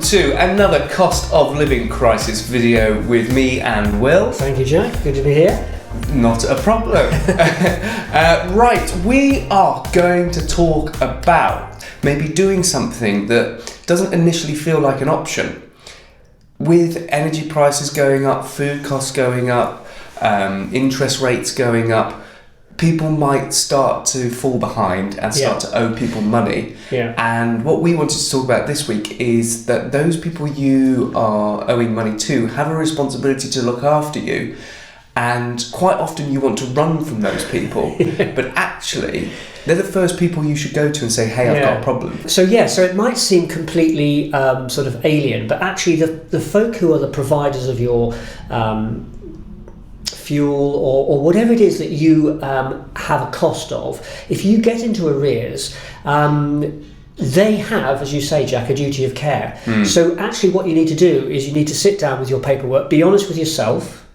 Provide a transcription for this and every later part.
to another cost of living crisis video with me and Will. Thank you, Jack. Good to be here. Not a problem. Right, we are going to talk about maybe doing something that doesn't initially feel like an option. With energy prices going up, food costs going up, interest rates going up, people might start to fall behind and start to owe people money. Yeah. And what we wanted to talk about this week is that those people you are owing money to have a responsibility to look after you. And quite often you want to run from those people, but actually they're the first people you should go to and say, hey, I've got a problem. So it might seem completely sort of alien, but actually the folk who are the providers of your fuel or whatever it is that you have a cost of, if you get into arrears, they have, as you say, Jack, a duty of care. So actually what you need to do is you need to sit down with your paperwork, be honest with yourself,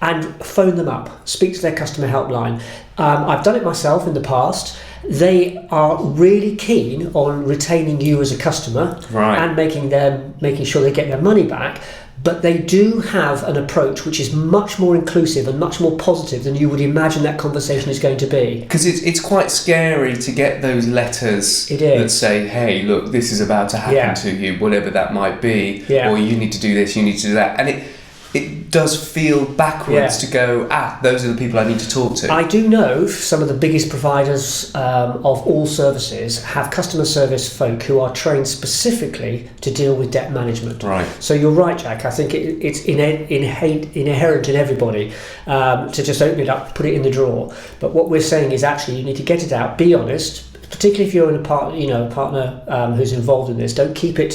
and phone them up, speak to their customer helpline. I've done it myself in the past. They are really keen on retaining you as a customer and making sure they get their money back. But they do have an approach which is much more inclusive and much more positive than you would imagine that conversation is going to be. Because it's quite scary to get those letters that say, hey, look, this is about to happen to you, whatever that might be, or you need to do this, you need to do that. And it does feel backwards to go, those are the people I need to talk to. I do know some of the biggest providers of all services have customer service folk who are trained specifically to deal with debt management. Right. So you're right, Jack. I think it's inherent in everybody to just open it up, put it in the drawer. But what we're saying is actually you need to get it out, be honest. Particularly if you're in a partner who's involved in this, don't keep it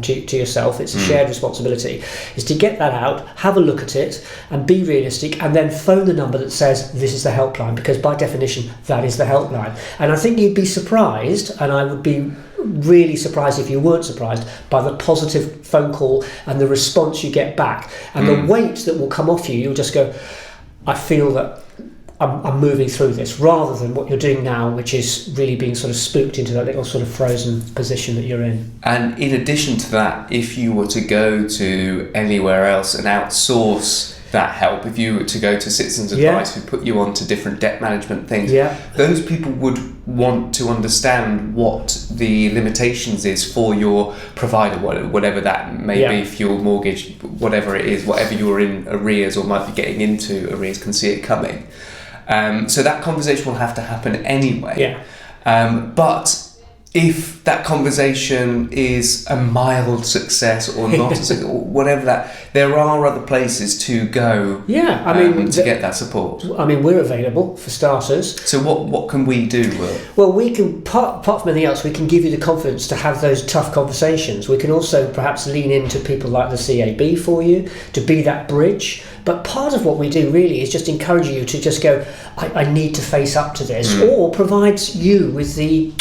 to yourself. It's a shared responsibility. Is to get that out, have a look at it, and be realistic, and then phone the number that says this is the helpline, because by definition that is the helpline. And I think you'd be surprised, and I would be really surprised if you weren't surprised by the positive phone call and the response you get back, and the weight that will come off you. You'll just go, I feel that I'm moving through this, rather than what you're doing now, which is really being sort of spooked into that little sort of frozen position that you're in. And in addition to that, if you were to go to anywhere else and outsource that help, if you were to go to Citizens Advice, who put you on to different debt management things, those people would want to understand what the limitations is for your provider, whatever that may be, fuel, mortgage, whatever it is, whatever you're in arrears or might be getting into arrears, can see it coming. So that conversation will have to happen anyway. But if that conversation is a mild success or not a success, or whatever that, there are other places to go to get that support. I mean, we're available for starters. So what can we do, Will? Well, we can, apart from anything else, we can give you the confidence to have those tough conversations. We can also perhaps lean into people like the CAB for you, to be that bridge. But part of what we do really is just encourage you to just go, I need to face up to this, or provides you with the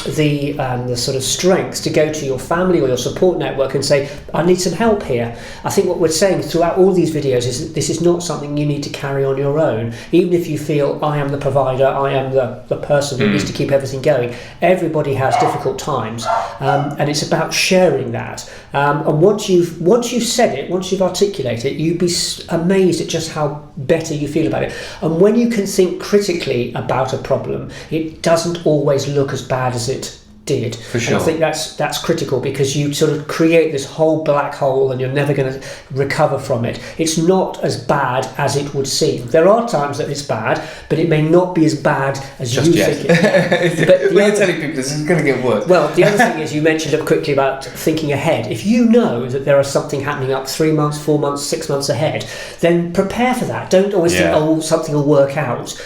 sort of strength to go to your family or your support network and say, I need some help here. I think what we're saying throughout all these videos is that this is not something you need to carry on your own. Even if you feel I am the provider, I am the person who needs to keep everything going. Everybody has difficult times, and it's about sharing that. And once you've said it, once you've articulated it, you'd be amazed at just how better you feel about it. And when you can think critically about a problem, it doesn't always look as bad as it did. For sure. And I think that's critical, because you sort of create this whole black hole and you're never going to recover from it. It's not as bad as it would seem. There are times that it's bad, but it may not be as bad as you think it is. But we're telling people this is going to get worse. Well, the other thing is, you mentioned it quickly about thinking ahead. If you know that there is something happening up 3 months, 4 months, 6 months ahead, then prepare for that. Don't always think, something will work out.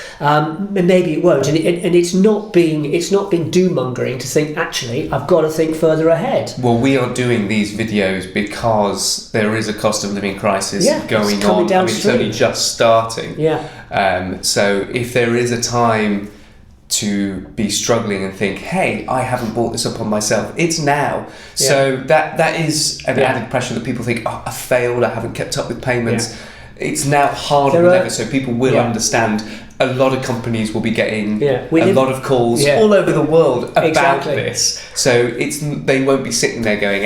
Maybe it won't. And it's not being doom-mongering to think, actually, I've got to think further ahead. Well, we are doing these videos because there is a cost of living crisis going on. It's only just starting. So if there is a time to be struggling and think, hey, I haven't brought this upon myself, it's now. So that is an added pressure that people think, I failed, I haven't kept up with payments. It's now harder than ever, so people will understand. A lot of companies will be getting a lot of calls all over the world about this. So they won't be sitting there going,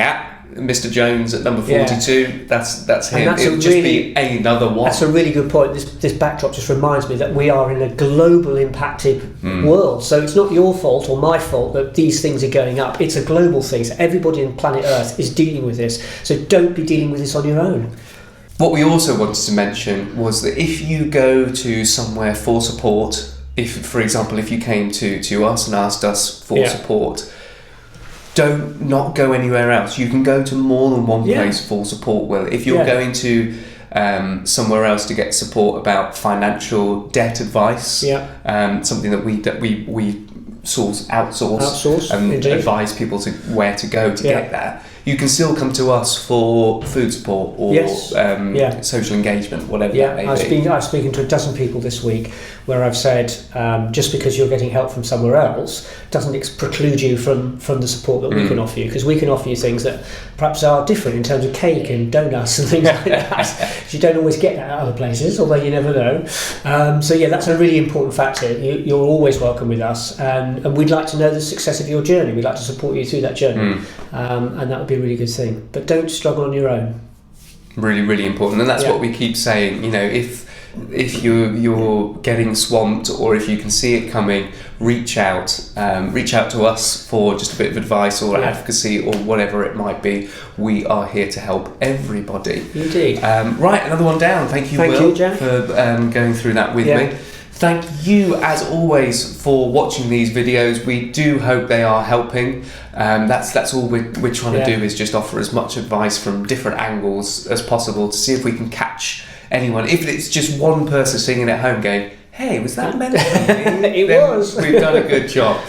Mr. Jones at number 42, that's him. That's it would just be another one. That's a really good point. This backdrop just reminds me that we are in a global impacted world. So it's not your fault or my fault that these things are going up. It's a global thing. So everybody on planet Earth is dealing with this. So don't be dealing with this on your own. What we also wanted to mention was that if you go to somewhere for support, if, for example, if you came to us and asked us for support, don't not go anywhere else. You can go to more than one place for support, Will. If you're going to somewhere else to get support about financial debt advice, something that we outsource and indeed. advise people to where to go to get that. You can still come to us for food support or social engagement, whatever that may be. I was speaking to a dozen people this week where I've said just because you're getting help from somewhere else doesn't preclude you from the support that we can offer you, because we can offer you things that perhaps are different in terms of cake and donuts and things like that. You don't always get that at other places, although you never know. So that's a really important factor. You're always welcome with us, and we'd like to know the success of your journey. We'd like to support you through that journey, and that would be a really good thing. But don't struggle on your own. Really, really important, and that's what we keep saying. If you're getting swamped, or if you can see it coming, reach out to us for just a bit of advice or advocacy or whatever it might be. We are here to help everybody. Indeed. Right, another one down. Thank you, Will, for going through that with me. Thank you, as always, for watching these videos. We do hope they are helping. That's all we're trying to do, is just offer as much advice from different angles as possible to see if we can catch anyone. If it's just one person singing at home going, hey, was that meant to be? It was. We've done a good job.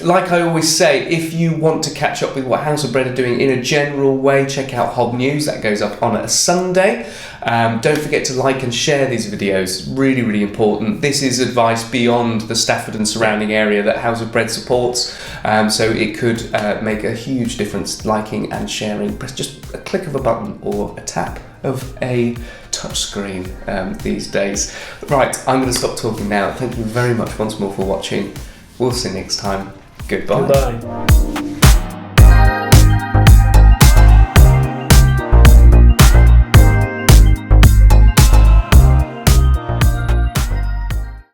Like I always say, if you want to catch up with what House of Bread are doing in a general way, check out Hob News. That goes up on a Sunday. Don't forget to like and share these videos. Really, really important. This is advice beyond the Stafford and surrounding area that House of Bread supports. So it could make a huge difference, liking and sharing. Press just a click of a button or a tap of a touchscreen these days. Right, I'm going to stop talking now. Thank you very much once more for watching. We'll see you next time. Goodbye. Goodbye.